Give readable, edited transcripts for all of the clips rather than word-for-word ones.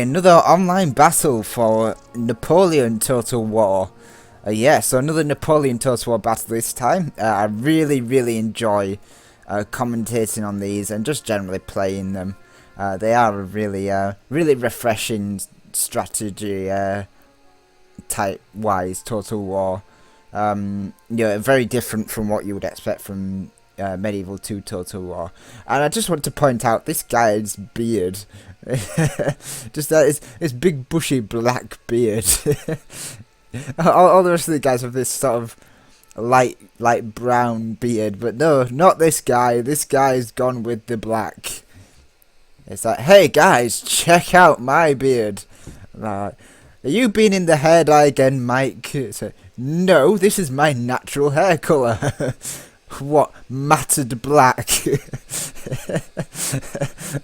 another online battle for Napoleon Total War. So another Napoleon Total War battle this time. I really enjoy commentating on these and just generally playing them. They are a really refreshing strategy type-wise Total War. Very different from what you would expect from Medieval 2 Total War. And I just want to point out this guy's beard. Just that his big bushy black beard. all the rest of the guys have this sort of light brown beard, but no, not this guy. This guy's gone with the black. It's like, hey guys, check out my beard. Are you been in the hair dye again, Mike? So, no, this is my natural hair colour. What, matted black?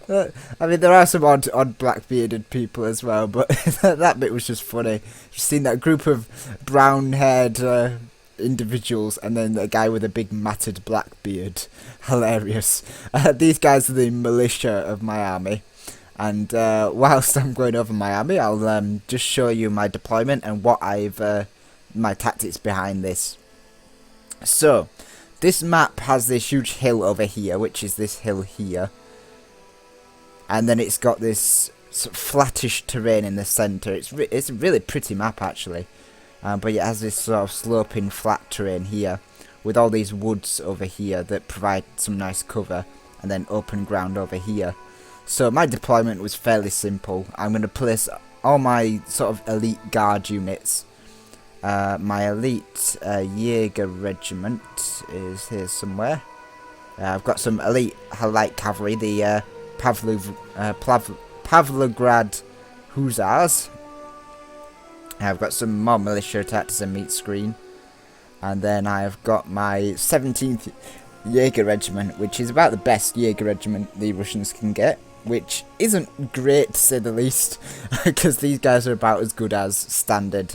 I mean, there are some odd black bearded people as well, but that bit was just funny. Just seeing that group of brown haired individuals and then a guy with a big matted black beard. Hilarious. These guys are the militia of my army. And whilst I'm going over my army, I'll just show you my deployment and what my tactics behind this. So, this map has this huge hill over here, which is this hill here. And then it's got this sort of flattish terrain in the centre. It's a really pretty map, actually. But it has this sort of sloping flat terrain here, with all these woods over here that provide some nice cover, and then open ground over here. So my deployment was fairly simple. I'm going to place all my sort of elite guard units. My elite Jaeger regiment is here somewhere. I've got some elite light cavalry, the Pavlograd Hussars. I've got some more militia attacked as a meat screen. And then I've got my 17th Jaeger regiment, which is about the best Jaeger regiment the Russians can get. Which isn't great, to say the least, because these guys are about as good as standard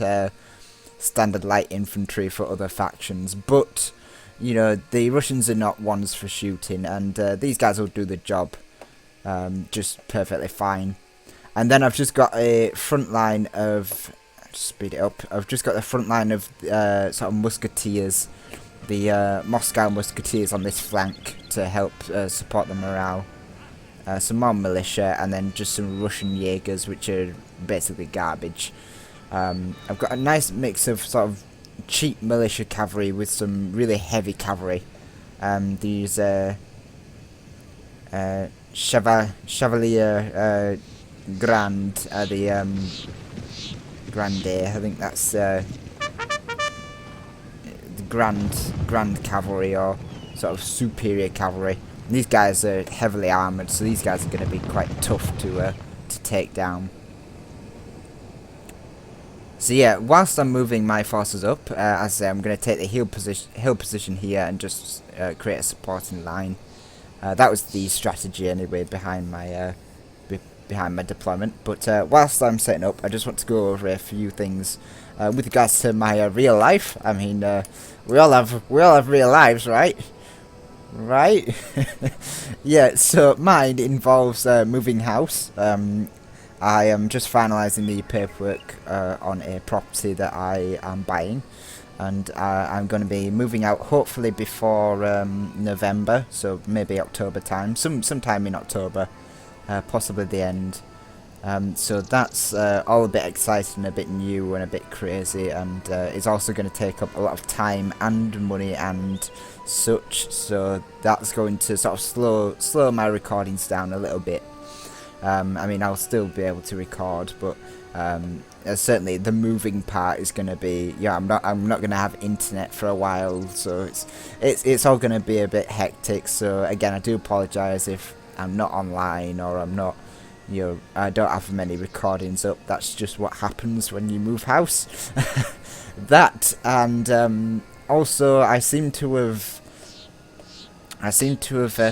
light infantry for other factions. But, you know, the Russians are not ones for shooting, and these guys will do the job just perfectly fine. And then I've just got a front line of... Speed it up. I've just got the front line of sort of musketeers, the Moscow musketeers on this flank to help support the morale. Some more militia, and then just some Russian Jaegers, which are basically garbage. I've got a nice mix of sort of cheap militia cavalry with some really heavy cavalry. These Chevalier Grand, the Grande, I think that's the Grand Cavalry, or sort of superior cavalry. These guys are heavily armoured, so these guys are going to be quite tough to take down. So yeah, whilst I'm moving my forces up, as I say, I'm going to take the hill position here and just create a supporting line. That was the strategy anyway behind my deployment. But whilst I'm setting up, I just want to go over a few things with regards to my real life. I mean, we all have real lives, right? Right? Yeah, so mine involves moving house. I am just finalising the paperwork on a property that I am buying, and I'm going to be moving out hopefully before November, so maybe October time, sometime in October, possibly the end. So that's all a bit exciting, a bit new and a bit crazy, and it's also going to take up a lot of time and money and such, so that's going to sort of slow my recordings down a little bit. I mean, I'll still be able to record, but certainly the moving part is going to be, yeah, I'm not going to have internet for a while, so it's all going to be a bit hectic. So again, I do apologise if I'm not online or I'm not, you know, I don't have many recordings up. That's just what happens when you move house. That, and also I seem to have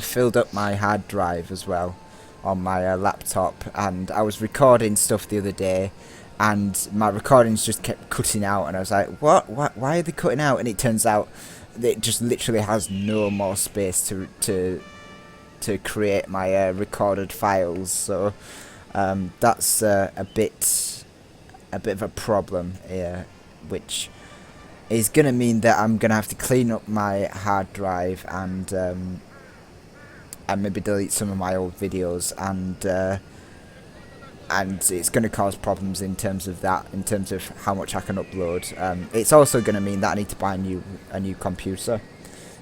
filled up my hard drive as well on my laptop, and I was recording stuff the other day and my recordings just kept cutting out, and I was like, what, why are they cutting out? And it turns out it just literally has no more space to create my recorded files. So That's a bit of a problem, which is going to mean that I'm going to have to clean up my hard drive and maybe delete some of my old videos, and it's going to cause problems in terms of that, in terms of how much I can upload. It's also going to mean that I need to buy a new computer.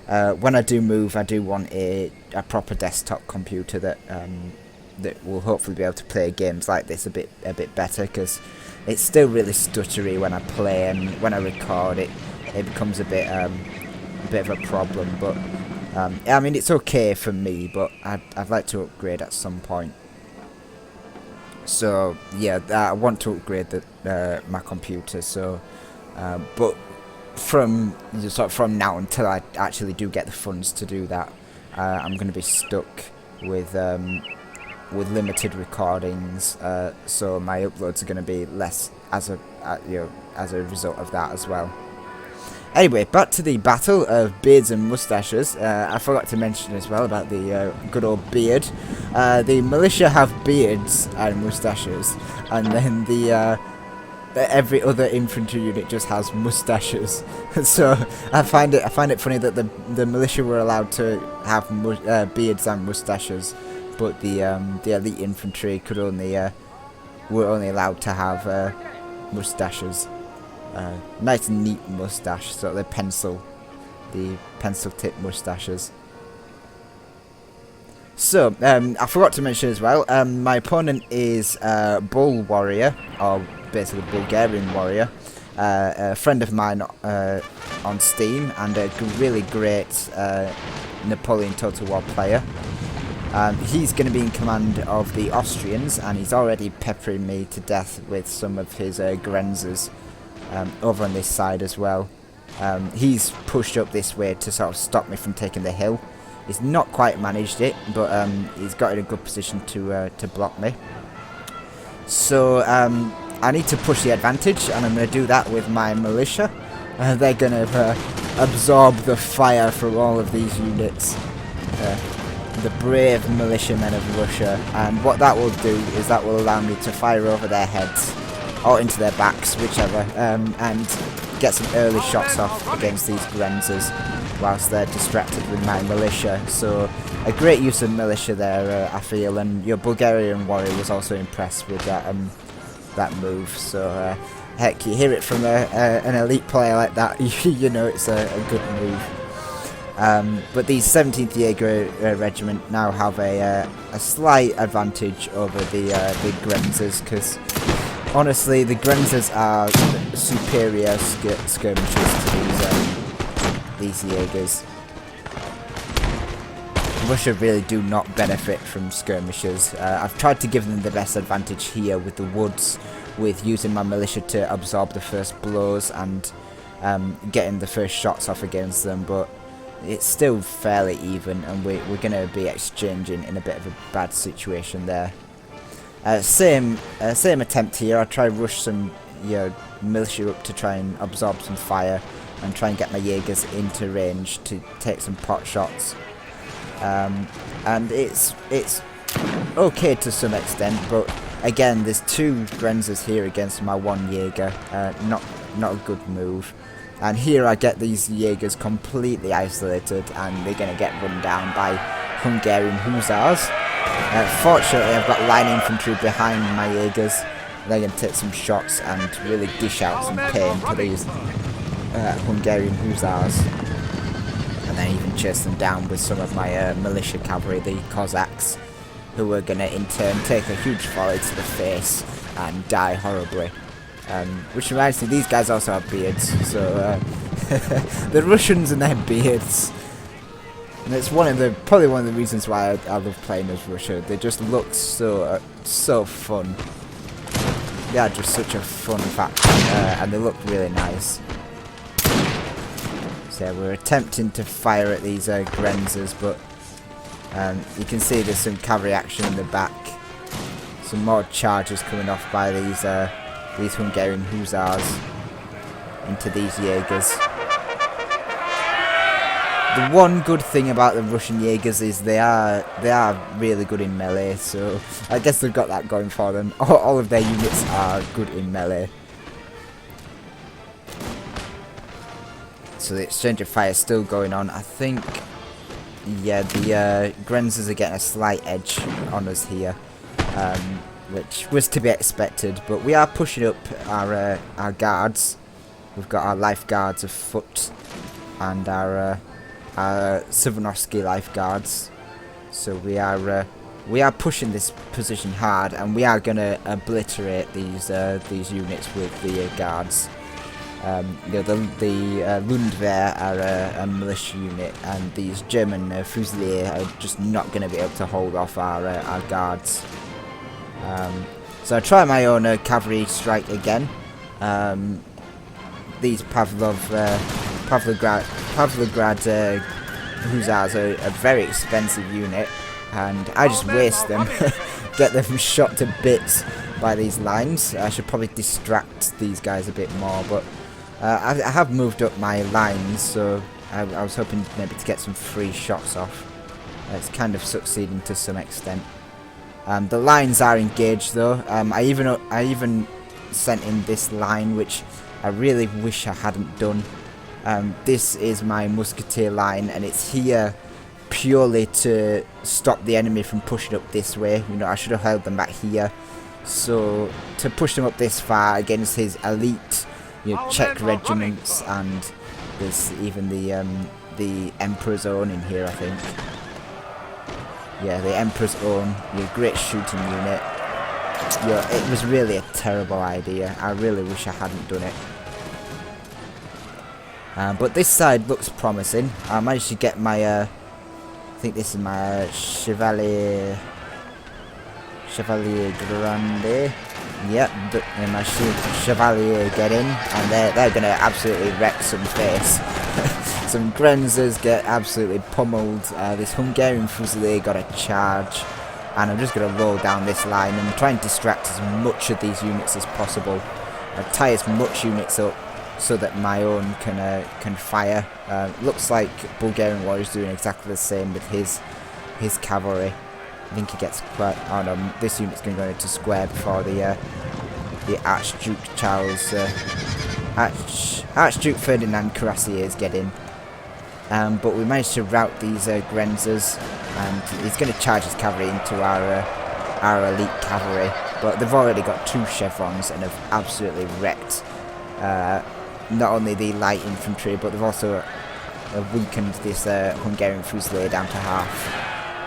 When I do move, I do want a proper desktop computer that will hopefully be able to play games like this a bit better, because it's still really stuttery when I play, and when I record it becomes a bit of a problem. But I mean, it's okay for me, but I'd like to upgrade at some point. So yeah, I want to upgrade my computer. So, but from now until I actually do get the funds to do that, I'm going to be stuck with limited recordings. So my uploads are going to be less as a result of that as well. Anyway, back to the battle of beards and moustaches. I forgot to mention as well about the good old beard. The militia have beards and moustaches, and then every other infantry unit just has moustaches. So I find it funny that the militia were allowed to have beards and moustaches, but the elite infantry were only allowed to have moustaches. Nice and neat moustache, sort of the pencil tip moustaches. So I forgot to mention as well, my opponent is Bull Warrior, or basically Bulgarian Warrior, a friend of mine on Steam, and a really great Napoleon Total War player. He's going to be in command of the Austrians, and he's already peppering me to death with some of his Grenzers over on this side as well. He's pushed up this way to sort of stop me from taking the hill. He's not quite managed it, but he's got in a good position to block me. So I need to push the advantage, and I'm going to do that with my militia. They're going to absorb the fire from all of these units. The brave militiamen of Russia. And what that will do is that will allow me to fire over their heads, or into their backs, whichever, and get some early shots off against these Grenzers whilst they're distracted with my militia. So a great use of militia there, I feel, and your Bulgarian warrior was also impressed with that move. So heck, you hear it from an elite player like that, you know it's a good move. But the 17th Jaeger Regiment now have a slight advantage over the Grenzers, because honestly, the Grenzers are superior skirmishers to these Jaegers. Russia really do not benefit from skirmishers. I've tried to give them the best advantage here with the woods, with using my militia to absorb the first blows and getting the first shots off against them, but it's still fairly even, and we're going to be exchanging in a bit of a bad situation there. Same attempt here. I'll try rush some militia up to try and absorb some fire and try and get my Jaegers into range to take some pot shots. And it's okay to some extent, but again, there's two Grenzers here against my one Jaeger. Not a good move. And here I get these Jaegers completely isolated, and they're going to get run down by Hungarian Hussars. Fortunately, I've got line infantry behind my Jaegers. They're going to take some shots and really dish out some pain to these Hungarian Hussars. And then even chase them down with some of my militia cavalry, the Cossacks, who are going to in turn take a huge volley to the face and die horribly. Which reminds me, these guys also have beards, so the Russians and their beards. And it's probably one of the reasons why I love playing as Russia. They just look so fun. They are just such a fun faction, and they look really nice. So yeah, we're attempting to fire at these Grenzers, but you can see there's some cavalry action in the back. Some more charges coming off by these Hungarian Hussars into these Jaegers. The one good thing about the Russian Jaegers is they are really good in melee, so I guess they've got that going for them. All of their units are good in melee. So the exchange of fire is still going on. I think, yeah, the Grenzers are getting a slight edge on us here, which was to be expected. But we are pushing up our guards. We've got our life guards of foot and our Sivanorsky lifeguards, so we are pushing this position hard, and we are going to obliterate these units with the guards. You know, the Lundwehr are a militia unit, and these German Fusiliers are just not going to be able to hold off our guards. So I try my own cavalry strike again. These Pavlograd Hussars are a very expensive unit, and I just waste them, get them shot to bits by these lines. I should probably distract these guys a bit more, but I have moved up my lines, so I was hoping maybe to get some free shots off. It's kind of succeeding to some extent. The lines are engaged though. I even sent in this line, which I really wish I hadn't done. This is my musketeer line, and it's here purely to stop the enemy from pushing up this way. You know, I should have held them back here. So to push them up this far against his elite, you know, Czech regiments, and there's even the Emperor's Own in here, I think. Yeah, the Emperor's Own, your great shooting unit. Yeah, it was really a terrible idea. I really wish I hadn't done it. But this side looks promising. I managed to get my, I think this is my Chevalier Grande. Yep, my Chevalier get in, and they're going to absolutely wreck some face. Some Grenzers get absolutely pummeled. This Hungarian Fusilier got a charge, and I'm just going to roll down this line and try and distract as much of these units as possible. Tie as much units up so that my own can fire. Looks like Bulgarian Warrior is doing exactly the same with his cavalry. I think he gets quite. Oh no, this unit's going to go into square before the Archduke Charles, Archduke Ferdinand Cuirassiers get in. But we managed to rout these Grenzers, and he's going to charge his cavalry into our elite cavalry. But they've already got 2 chevrons and have absolutely wrecked not only the light infantry, but they've also weakened this Hungarian Fusilier down to half,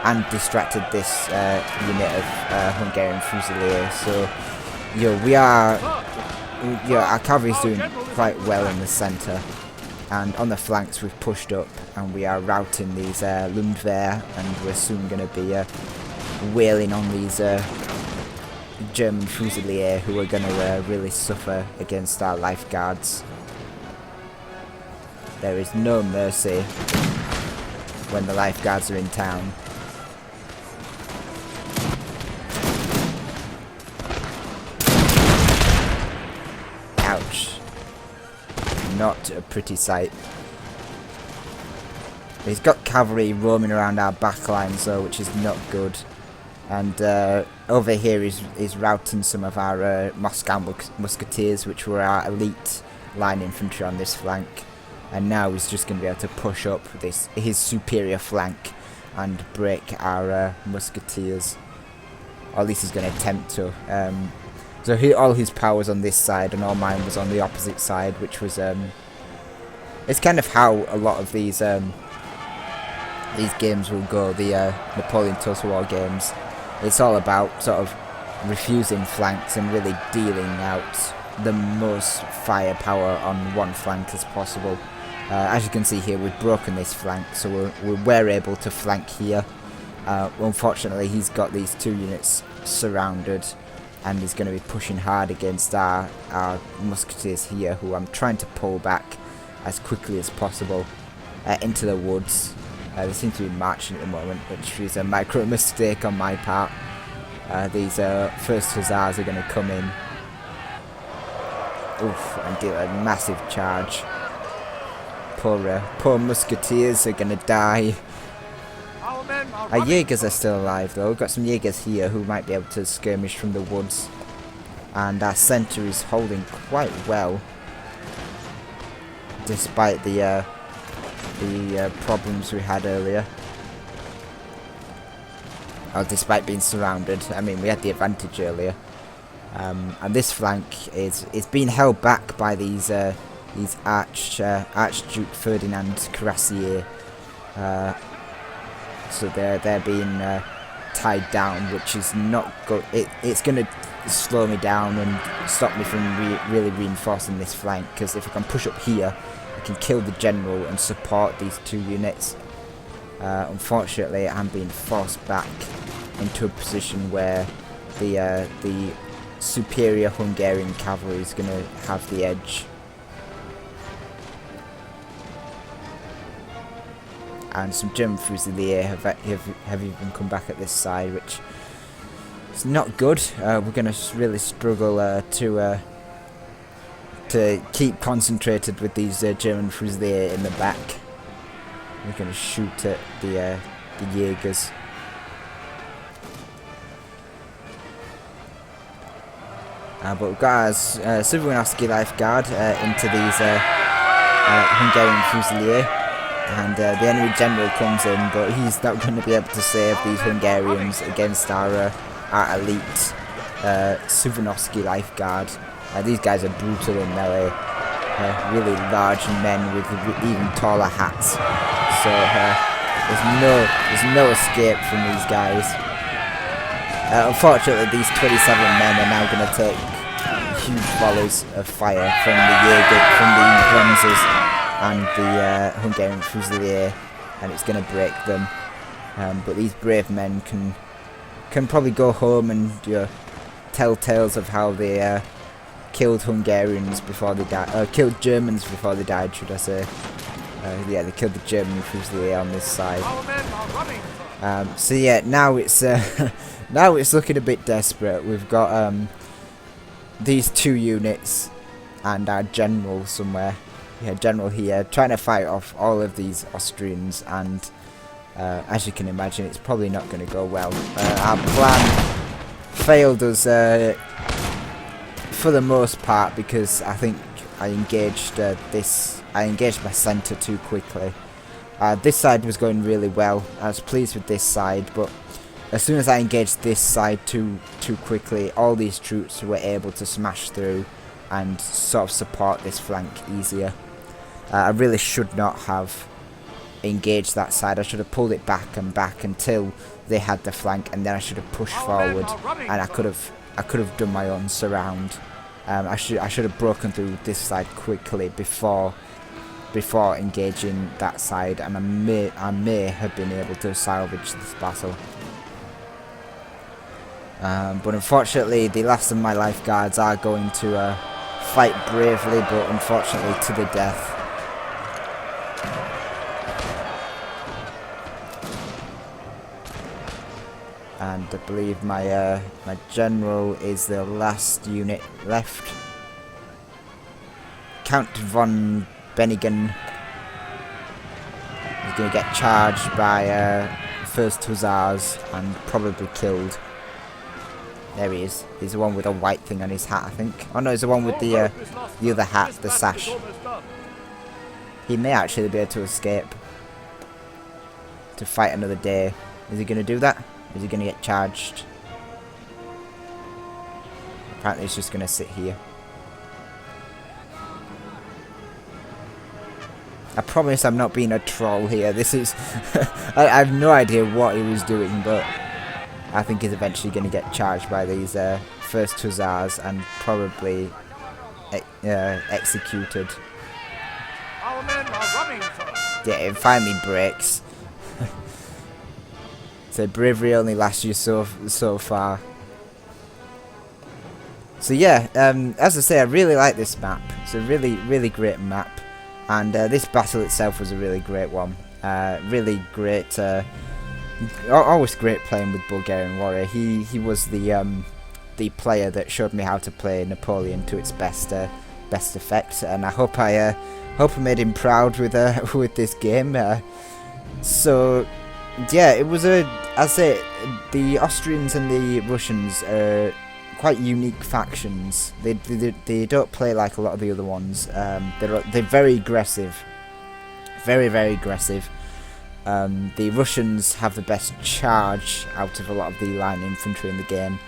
and distracted this unit of Hungarian Fusilier. So, our cavalry's doing quite well in the centre, and on the flanks we've pushed up, and we are routing these Lundwehr, and we're soon going to be wailing on these German Fusilier, who are going to really suffer against our life guards. There is no mercy when the life guards are in town. Ouch. Not a pretty sight. He's got cavalry roaming around our backlines though, which is not good. And over here he's routing some of our Moscow musketeers, which were our elite line infantry on this flank. And now he's just going to be able to push up his superior flank and break our musketeers. Or at least he's going to attempt to. So all his power's on this side, and all mine was on the opposite side, which was it's kind of how a lot of these games will go. The Napoleon Total War games. It's all about sort of refusing flanks and really dealing out the most firepower on one flank as possible. As you can see here, we've broken this flank, so we're able to flank here. Unfortunately, he's got these 2 units surrounded, and he's going to be pushing hard against our musketeers here, who I'm trying to pull back as quickly as possible into the woods. They seem to be marching at the moment, which is a micro mistake on my part. These first Hussars are going to come in, and do a massive charge. poor musketeers are gonna die. Our Jaegers are still alive though. We've got some Jaegers here who might be able to skirmish from the woods. And our centre is holding quite well. Despite the problems we had earlier. Or despite being surrounded. I mean, we had the advantage earlier. And this flank is being held back by these Archduke Ferdinand Cuirassiers. So they're being tied down, which is not good. It's going to slow me down and stop me from really reinforcing this flank. Because if I can push up here, I can kill the general and support these two units. Unfortunately, I'm being forced back into a position where the superior Hungarian cavalry is going to have the edge. And some German Fusiliers have even come back at this side, which is not good. We're going to really struggle to keep concentrated with these German Fusiliers in the back. We're going to shoot at the Jaegers. But we've got our Suwałki Life Guard into these Hungarian Fusiliers. And the enemy general comes in, but he's not going to be able to save these Hungarians against our elite Suwałki Life Guard. These guys are brutal in melee, really large men with even taller hats. So there's no escape from these guys. Unfortunately, these 27 men are now going to take huge volleys of fire from the Jaeger, from the Bremsers and the Hungarian Fusilier, and it's going to break them. But these brave men can probably go home and tell tales of how they killed Hungarians before they died, killed Germans before they died, should I say? Yeah, they killed the German Fusilier on this side. So yeah, now it's now it's looking a bit desperate. We've got these two units and our general somewhere. Yeah, general here, trying to fight off all of these Austrians, and as you can imagine, it's probably not going to go well. Our plan failed us for the most part because I think I engaged my centre too quickly. This side was going really well. I was pleased with this side, but as soon as I engaged this side too quickly, all these troops were able to smash through and sort of support this flank easier. I really should not have engaged that side. I should have pulled it back and back until they had the flank, and then I should have pushed forward, and I could have done my own surround. I should have broken through this side quickly before engaging that side, and I may have been able to salvage this battle. But unfortunately, the last of my lifeguards are going to fight bravely, but unfortunately to the death. And I believe my general is the last unit left. Count von Benningen is going to get charged by 1st Hussars and probably killed. There he is. He's the one with a white thing on his hat, I think. Oh no, he's the one with the other hat, the sash. He may actually be able to escape to fight another day. Is he going to do that? Is he going to get charged? Apparently he's just going to sit here. I promise I'm not being a troll here. This is... I have no idea what he was doing, but I think he's eventually going to get charged by these 1st Hussars and probably executed. Our men are running, sir. Yeah, it finally breaks. So bravery only lasts you so far. So yeah, as I say, I really like this map. It's a really great map, and this battle itself was a really great one. Really great. Always great playing with Bulgarian Warrior. He was the player that showed me how to play Napoleon to its best effect, and I hope I hope I made him proud with with this game. So yeah, it was I say, the Austrians and the Russians are quite unique factions. They don't play like a lot of the other ones. They're very aggressive, very aggressive. The Russians have the best charge out of a lot of the line infantry in the game,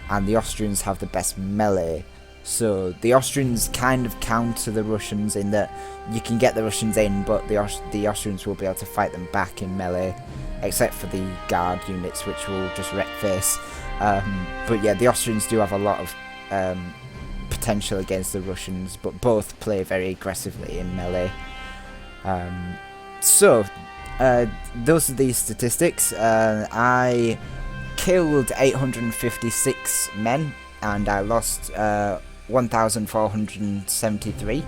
and the Austrians have the best melee. So the Austrians kind of counter the Russians in that you can get the Russians in, but the Austrians will be able to fight them back in melee, except for the guard units, which will just wreck face. But yeah, the Austrians do have a lot of potential against the Russians, but both play very aggressively in melee. So those are the statistics. I killed 856 men, and I lost 1,473.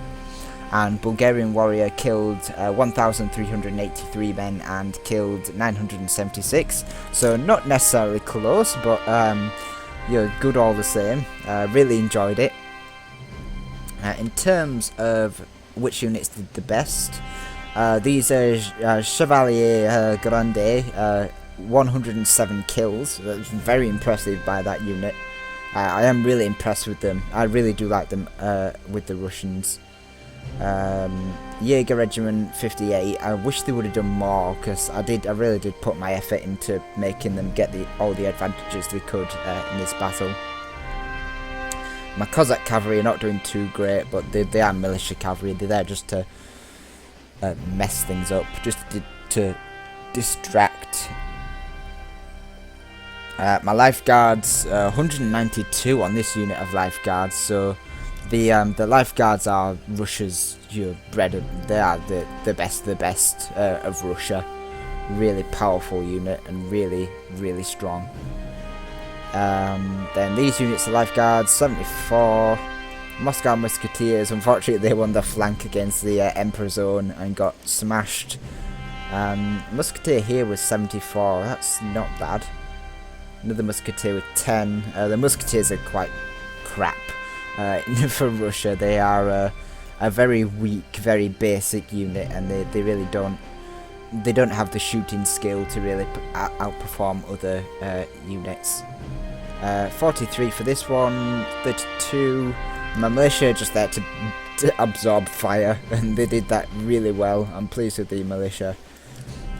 And Bulgarian warrior killed 1,383 men and killed 976. So not necessarily close, but good all the same. Really enjoyed it. In terms of which units did the best, these are Chevalier Grande, 107 kills. That's very impressive by that unit. I am really impressed with them. I really do like them with the Russians. Jaeger Regiment 58. I wish they would have done more, because I really did put my effort into making them get all the advantages they could in this battle. My Cossack cavalry are not doing too great, but they are militia cavalry. They're there just to mess things up, just to distract. My lifeguards, 192 on this unit of lifeguards. So the lifeguards are Russia's bread. They are the best of Russia. Really powerful unit and really strong. Then these units of lifeguards, 74. Moscow Musketeers, unfortunately they won the flank against the Emperor's Own and got smashed. Musketeer here was 74, that's not bad. Another Musketeer with 10. The Musketeers are quite crap for Russia. They are a very weak, very basic unit, and they really don't have the shooting skill to really outperform other units. 43 for this one, 32. My militia are just there to absorb fire, and they did that really well. I'm pleased with the militia.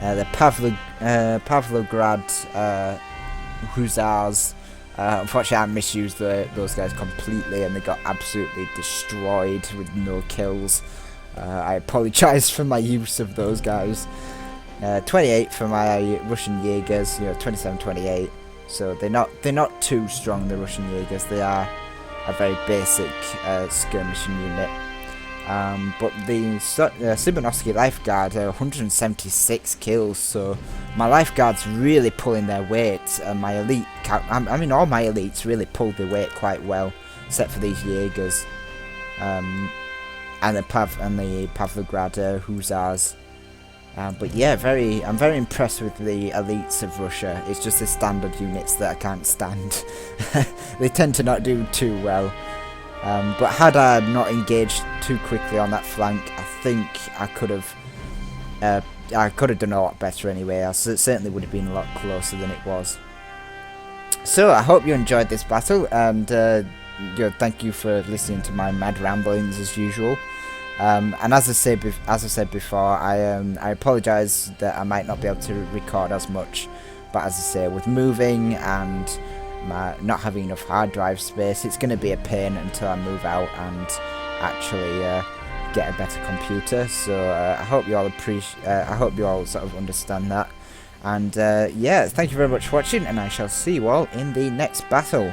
The Pavlograd Hussars, unfortunately I misused those guys completely, and they got absolutely destroyed with no kills. I apologise for my use of those guys. 28 for my Russian Jaegers, 27-28. So they're not too strong, the Russian Jaegers. They are a very basic skirmishing unit. But the Sibanovsky Lifeguard, 176 kills, so my Lifeguard's really pulling their weight, and my elite, all my elites really pulled their weight quite well, except for these Jaegers, and the Pavlograd Hussars. But yeah, I'm very impressed with the elites of Russia. It's just the standard units that I can't stand. They tend to not do too well. But had I not engaged too quickly on that flank, I think I could have done a lot better anyway. It certainly would have been a lot closer than it was. So I hope you enjoyed this battle, and thank you for listening to my mad ramblings as usual. And as I said before, I apologise that I might not be able to record as much, but as I say, with moving and not having enough hard drive space, it's going to be a pain until I move out and actually get a better computer. So I hope you all sort of understand that. And yeah, thank you very much for watching, and I shall see you all in the next battle.